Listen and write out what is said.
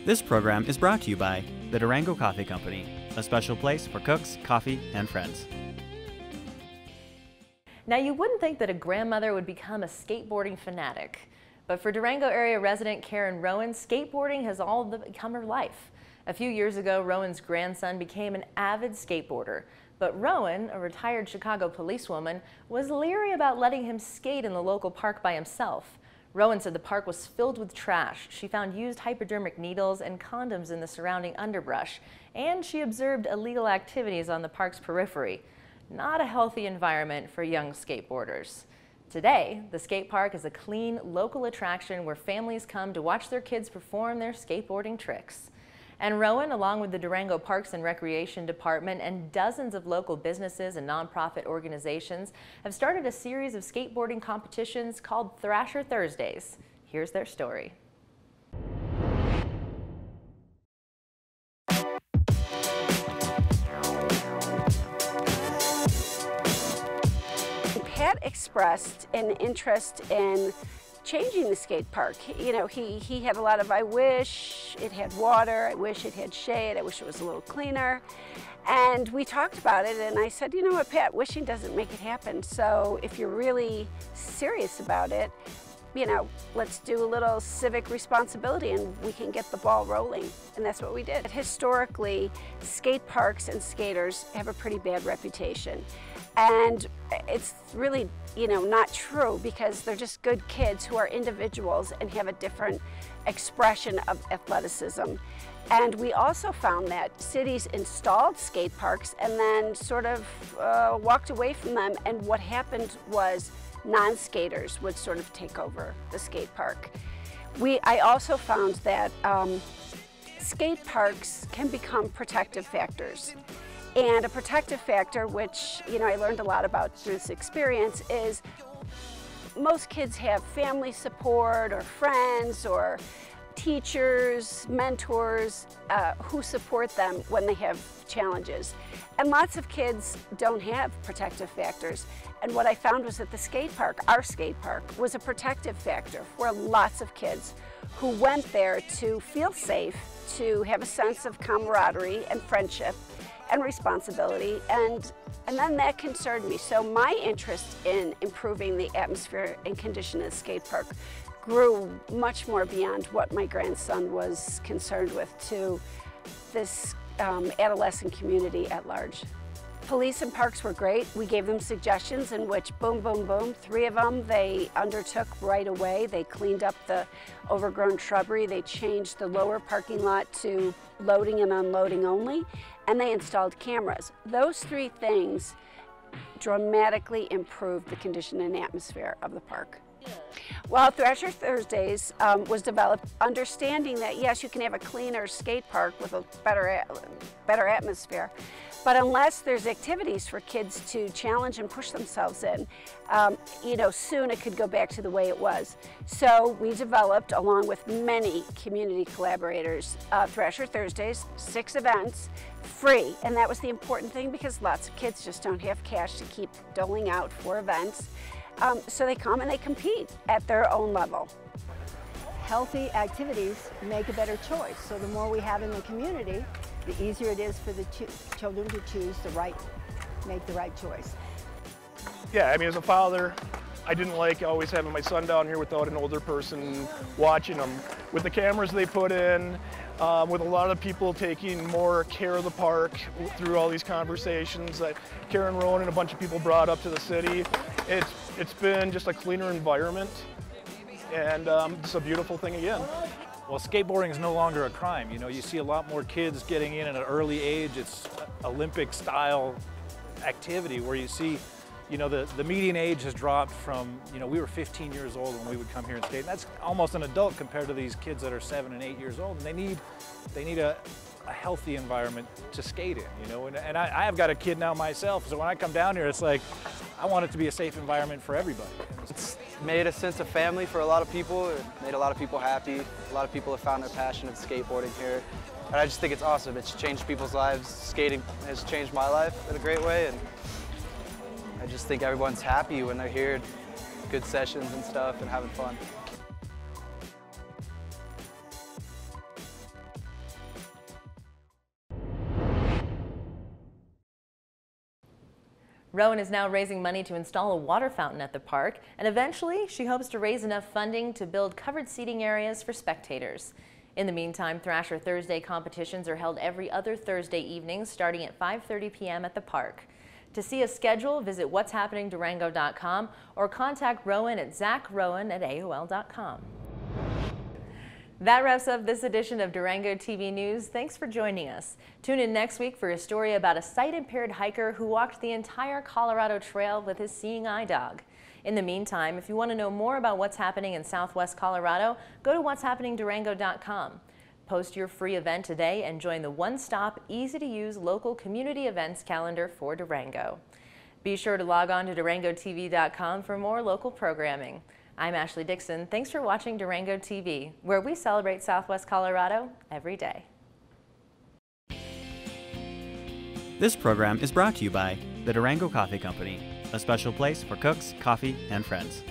This program is brought to you by the Durango Coffee Company, a special place for cooks, coffee, and friends. Now, you wouldn't think that a grandmother would become a skateboarding fanatic, but for Durango area resident Karen Rowan, skateboarding has all become her life. A few years ago, Rowan's grandson became an avid skateboarder, but Rowan, a retired Chicago policewoman, was leery about letting him skate in the local park by himself. Rowan said the park was filled with trash. She found used hypodermic needles and condoms in the surrounding underbrush, and she observed illegal activities on the park's periphery. Not a healthy environment for young skateboarders. Today, the skate park is a clean, local attraction where families come to watch their kids perform their skateboarding tricks. And Rowan, along with the Durango Parks and Recreation Department and dozens of local businesses and nonprofit organizations, have started a series of skateboarding competitions called Thrasher Thursdays. Here's their story. Pat expressed an interest in changing the skate park. You know, he had a lot of, I wish it had water, I wish it had shade, I wish it was a little cleaner. And we talked about it, and I said, you know what, Pat, wishing doesn't make it happen. So if you're really serious about it, you know, let's do a little civic responsibility and we can get the ball rolling. And that's what we did. Historically, skate parks and skaters have a pretty bad reputation. And it's really, you know, not true, because they're just good kids who are individuals and have a different expression of athleticism. And we also found that cities installed skate parks and then sort of walked away from them, and what happened was non-skaters would sort of take over the skate park. I also found that skate parks can become protective factors. And a protective factor, which, you know, I learned a lot about through this experience, is most kids have family support or friends or teachers, mentors who support them when they have challenges. And lots of kids don't have protective factors. And what I found was that the skate park, our skate park, was a protective factor for lots of kids who went there to feel safe, to have a sense of camaraderie and friendship and responsibility, and then that concerned me. So my interest in improving the atmosphere and condition of the skate park grew much more beyond what my grandson was concerned with to this adolescent community at large. Police and parks were great. We gave them suggestions in which, boom, boom, boom, 3 of them they undertook right away. They cleaned up the overgrown shrubbery. They changed the lower parking lot to loading and unloading only, and they installed cameras. Those 3 things dramatically improved the condition and atmosphere of the park. Well, Thrasher Thursdays was developed understanding that, yes, you can have a cleaner skate park with a better atmosphere, but unless there's activities for kids to challenge and push themselves in, you know, soon it could go back to the way it was. So we developed, along with many community collaborators, Thrasher Thursdays, 6 events, free. And that was the important thing, because lots of kids just don't have cash to keep doling out for events. So they come and they compete at their own level. Healthy activities make a better choice. So the more we have in the community, the easier it is for the children to choose make the right choice. Yeah, I mean, as a father, I didn't like always having my son down here without an older person watching them. With the cameras they put in, with a lot of people taking more care of the park through all these conversations that Karen Rowan and a bunch of people brought up to the city, it's been just a cleaner environment, and it's a beautiful thing again. Well, skateboarding is no longer a crime. You know, you see a lot more kids getting in at an early age. It's Olympic-style activity where you see, you know, the median age has dropped from, you know, we were 15 years old when we would come here and skate. And that's almost an adult compared to these kids that are 7 and 8 years old. And they need a healthy environment to skate in, you know. And I have got a kid now myself, so when I come down here, it's like, I want it to be a safe environment for everybody. It's made a sense of family for a lot of people. It made a lot of people happy. A lot of people have found their passion in skateboarding here. And I just think it's awesome. It's changed people's lives. Skating has changed my life in a great way. And I just think everyone's happy when they're here, good sessions and stuff, and having fun. Rowan is now raising money to install a water fountain at the park, and eventually she hopes to raise enough funding to build covered seating areas for spectators. In the meantime, Thrasher Thursday competitions are held every other Thursday evening starting at 5:30 p.m. at the park. To see a schedule, visit what'shappeningdurango.com or contact Rowan at zachrowan@aol.com. That wraps up this edition of Durango TV News. Thanks for joining us. Tune in next week for a story about a sight-impaired hiker who walked the entire Colorado Trail with his seeing eye dog. In the meantime, if you want to know more about what's happening in Southwest Colorado, go to what'shappeningdurango.com. Post your free event today and join the one-stop, easy-to-use local community events calendar for Durango. Be sure to log on to durangotv.com for more local programming. I'm Ashley Dixon. Thanks for watching Durango TV, where we celebrate Southwest Colorado every day. This program is brought to you by the Durango Coffee Company, a special place for cooks, coffee, and friends.